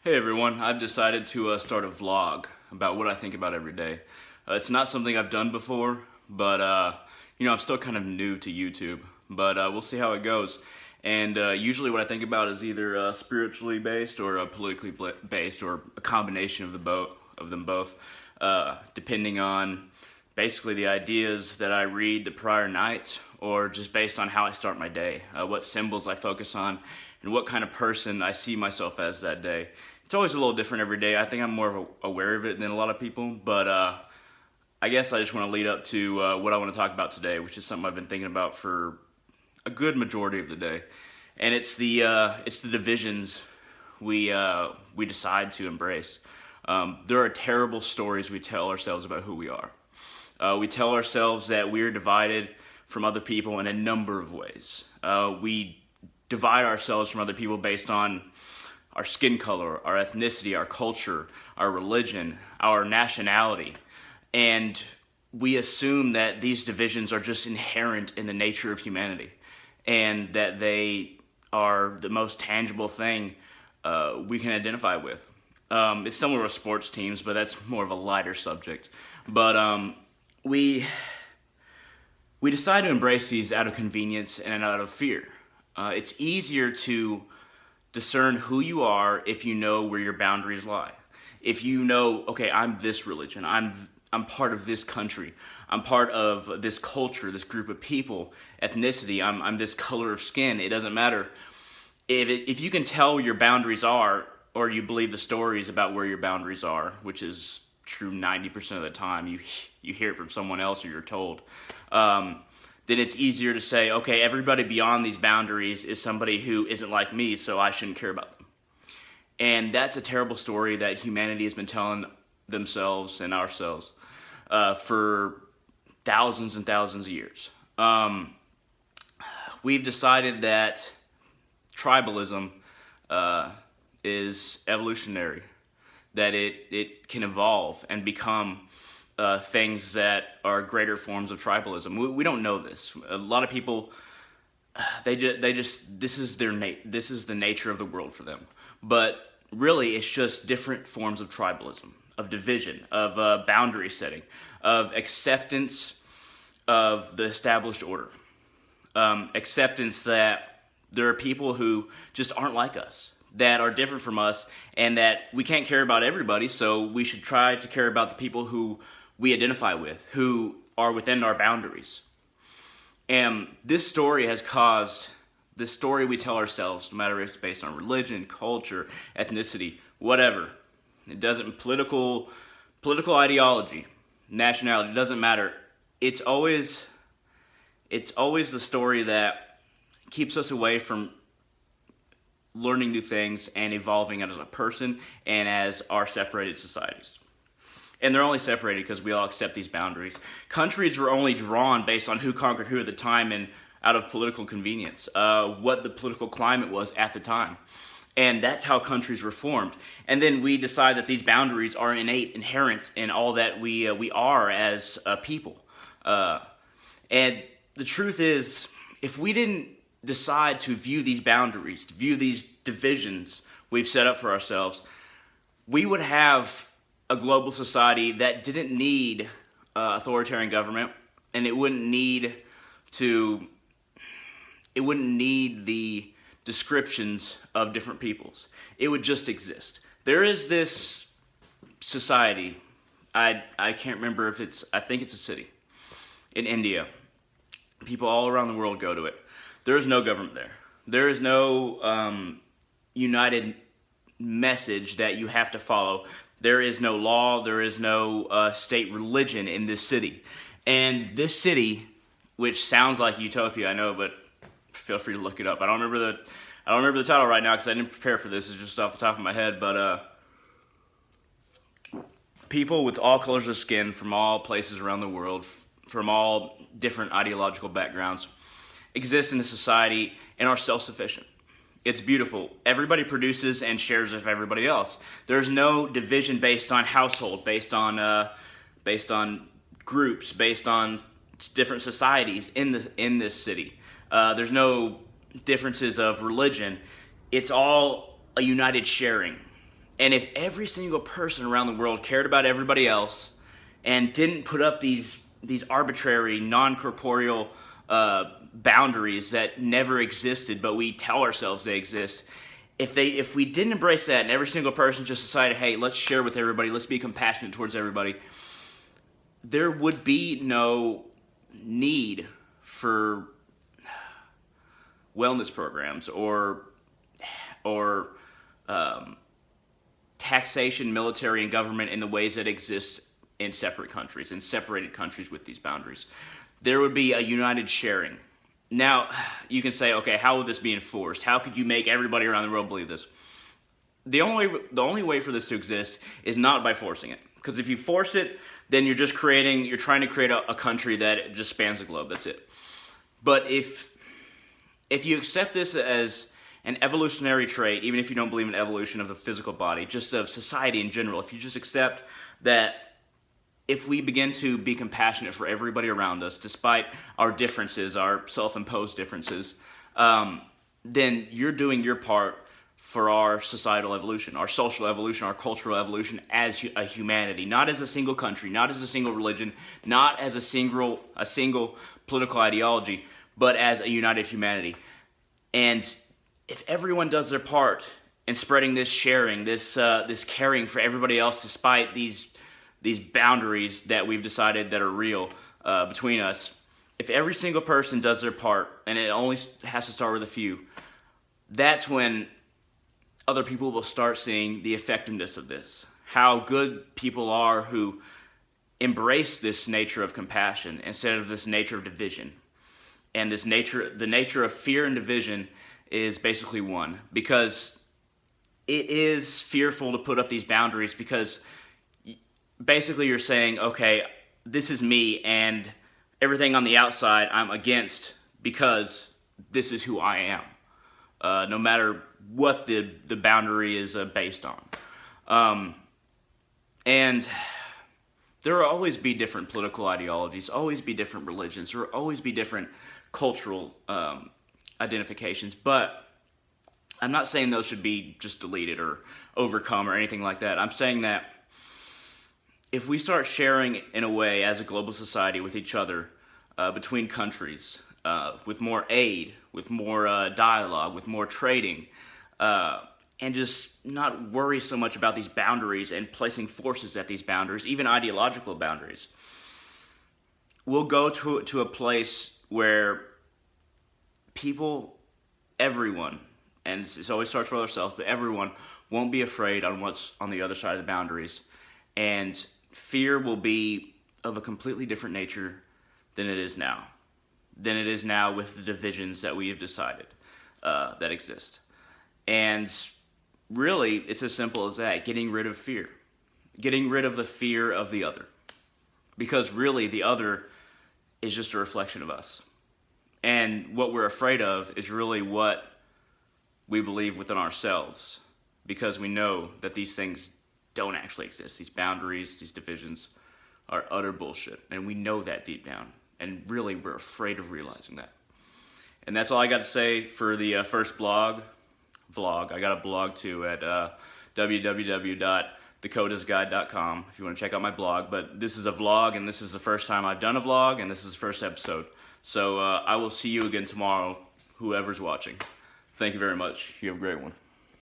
Hey everyone, I've decided to start a vlog about what I think about every day. It's not something I've done before, but I'm still kind of new to YouTube, but we'll see how it goes. And usually what I think about is either spiritually based or politically based, or a combination of them both, depending on basically the ideas that I read the prior night, or just based on how I start my day, what symbols I focus on, and what kind of person I see myself as that day. It's always a little different every day. I think I'm more aware of it than a lot of people, but I guess I just want to lead up to what I want to talk about today, which is something I've been thinking about for a good majority of the day, and it's the divisions we decide to embrace. There are terrible stories we tell ourselves about who we are. We tell ourselves that we're divided from other people in a number of ways. We divide ourselves from other people based on our skin color, our ethnicity, our culture, our religion, our nationality. And we assume that these divisions are just inherent in the nature of humanity, and that they are the most tangible thing we can identify with. It's similar with sports teams, but that's more of a lighter subject. But we decide to embrace these out of convenience and out of fear. It's easier to discern who you are if you know where your boundaries lie. If you know, okay, I'm this religion, I'm part of this country, I'm part of this culture, this group of people, ethnicity, I'm this color of skin. It doesn't matter. If you can tell where your boundaries are, or you believe the stories about where your boundaries are, which is true 90% of the time, you hear it from someone else or you're told, then it's easier to say, okay, everybody beyond these boundaries is somebody who isn't like me, so I shouldn't care about them. And that's a terrible story that humanity has been telling themselves and ourselves for thousands and thousands of years. We've decided that tribalism is evolutionary, that it can evolve and become things that are greater forms of tribalism. We don't know this. A lot of people, this is this is the nature of the world for them. But really, it's just different forms of tribalism, of division, of boundary setting, of acceptance of the established order, acceptance that there are people who just aren't like us, that are different from us, and that we can't care about everybody, so we should try to care about the people who we identify with, who are within our boundaries. And this story has caused, this story we tell ourselves, no matter if it's based on religion, culture, ethnicity, whatever, it doesn't, political ideology, nationality, it doesn't matter. It's always the story that keeps us away from learning new things and evolving as a person and as our separated societies. And they're only separated because we all accept these boundaries. Countries were only drawn based on who conquered who at the time, and out of political convenience, what the political climate was at the time. And that's how countries were formed. And then we decide that these boundaries are innate, inherent in all that we are as a people. And the truth is, if we didn't decide to view these boundaries, to view these divisions we've set up for ourselves, we would have a global society that didn't need authoritarian government, and it wouldn't need the descriptions of different peoples. It would just exist. There is this society, I can't remember if I think it's a city in India. People all around the world go to it. There is no government there. There is no united message that you have to follow. There is no law, there is no state religion in this city. And this city, which sounds like utopia, I know, but feel free to look it up. I don't remember the title right now because I didn't prepare for this. It's just off the top of my head. But people with all colors of skin from all places around the world, from all different ideological backgrounds, exist in this society and are self-sufficient. It's beautiful. Everybody produces and shares with everybody else. There's no division based on household, based on groups, based on different societies in this city. There's no differences of religion. It's all a united sharing. And if every single person around the world cared about everybody else and didn't put up these arbitrary, non-corporeal boundaries that never existed, but we tell ourselves they exist, if we didn't embrace that and every single person just decided, hey, let's share with everybody, let's be compassionate towards everybody, there would be no need for wellness programs or taxation, military, and government in the ways that exist in separate countries, in separated countries with these boundaries. There would be a united sharing. Now, you can say, okay, how would this be enforced? How could you make everybody around the world believe this? The only way for this to exist is not by forcing it. Because if you force it, then you're trying to create a country that just spans the globe. That's it. But if you accept this as an evolutionary trait, even if you don't believe in evolution of the physical body, just of society in general, if you just accept that if we begin to be compassionate for everybody around us, despite our differences, our self-imposed differences, then you're doing your part for our societal evolution, our social evolution, our cultural evolution as a humanity, not as a single country, not as a single religion, not as a single political ideology, but as a united humanity. And if everyone does their part in spreading this sharing, this caring for everybody else, despite these boundaries that we've decided that are real between us, if every single person does their part, and it only has to start with a few, that's when other people will start seeing the effectiveness of this. How good people are who embrace this nature of compassion instead of this nature of division. And the nature of fear and division is basically one, because it is fearful to put up these boundaries, because basically you're saying, okay, this is me and everything on the outside I'm against because this is who I am, no matter what the boundary is based on. And there will always be different political ideologies, always be different religions, there will always be different cultural identifications, but I'm not saying those should be just deleted or overcome or anything like that. I'm saying that if we start sharing in a way as a global society with each other, between countries, with more aid, with more dialogue, with more trading, and just not worry so much about these boundaries and placing forces at these boundaries, even ideological boundaries, we'll go to a place where people, everyone, and it always starts with ourselves, but everyone won't be afraid on what's on the other side of the boundaries. And fear will be of a completely different nature than it is now. With the divisions that we have decided that exist. And really, it's as simple as that, getting rid of fear. Getting rid of the fear of the other. Because really, the other is just a reflection of us. And what we're afraid of is really what we believe within ourselves, because we know that these things don't actually exist. These boundaries, these divisions are utter bullshit, and we know that deep down, and really we're afraid of realizing that. And that's all I got to say for the first vlog. I got a blog too at www.thecodasguide.com if you want to check out my blog, but this is a vlog, and this is the first time I've done a vlog, and this is the first episode. So I will see you again tomorrow, whoever's watching. Thank you very much. You have a great one.